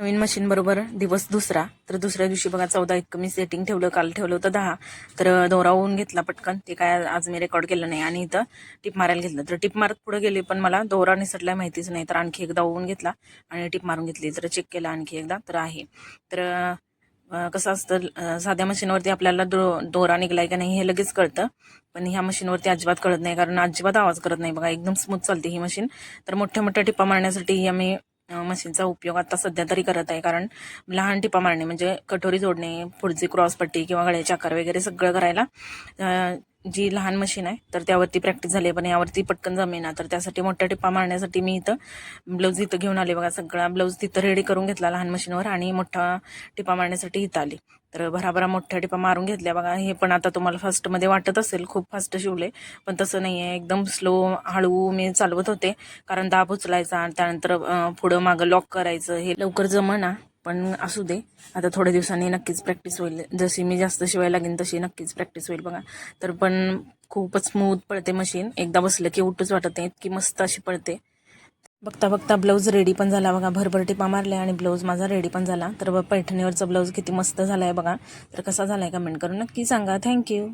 नवीन machine बरोबर दिवस दुसरा. तर दुसऱ्या दिवशी बघा 14 इतकं मी सेटिंग ठेवलं, काल ठेवलं होतं 10. तर दोरा होऊन घेतला पटकन, ते काय आज मी रेकॉर्ड केलं नाही. आणि इथं टिप मारायला घेतलं, तर टिप मारत पुढे गेले पण मला दोरा निसटला माहितीच नाही. तर आणखी एकदा होऊन घेतला आणि टिप मारून घेतली, तर चेक केलं आणखी एकदा, तर आहे. तर कसं असतं, साध्या मशीनवरती आपल्याला दोरा निघलाय का नाही हे लगेच कळतं, पण ह्या मशीनवरती अजिबात कळत नाही, कारण अजिबात आवाज करत नाही बघा, एकदम स्मूथ चालते ही मशीन. तर मोठ्या मोठ्या टिपा मारण्यासाठी आम्ही मशीनचा उपयोग आता सध्या तरी करत आहे. कारण लहान टिपा मारणे म्हणजे कटोरी जोडणे, पुढची क्रॉसपट्टी किंवा गळ्याचे आकार वगैरे सगळं करायला जी लहान मशीन आहे तर त्यावरती प्रॅक्टिस झाली, पण यावरती पटकन जमेना. तर त्यासाठी मोठ्या टिपा मारण्यासाठी मी इथं ब्लाऊज इथं घेऊन आले बघा. सगळा ब्लाऊज तिथं रेडी करून घेतला लहान मशीनवर, आणि मोठा टिपा मारण्यासाठी इथं आली. तर भराभरा मोठ्या टिपा मारून घेतल्या बघा. हे पण आता तुम्हाला फास्टमध्ये वाटत असेल खूप फास्ट शिवले, पण तसं नाही आहे, एकदम स्लो हळू मी चालवत होते, कारण दाब उचलायचा आणि त्यानंतर पुढं मागं लॉक करायचं, हे लवकर जमना. पण असू दे, आता थोड्या दिवसांनी नक्कीच प्रॅक्टिस होईल. जशी मी जास्त शिवायला लागेन तशी नक्कीच प्रॅक्टिस होईल बघा. तर पण खूपच स्मूथ पळते मशीन, एकदा बसलं की उठूच वाटत नाही, इतकी मस्त अशी पळते. बघता बघता ब्लाऊज रेडी पण झाला बघा. भरभर टिपा मारल्या आणि ब्लाऊज माझा रेडी पण झाला. तर पैठणीवरचा ब्लाऊज किती मस्त झालाय बघा. तर कसा झालाय कमेंट करून नक्की सांगा. थँक्यू.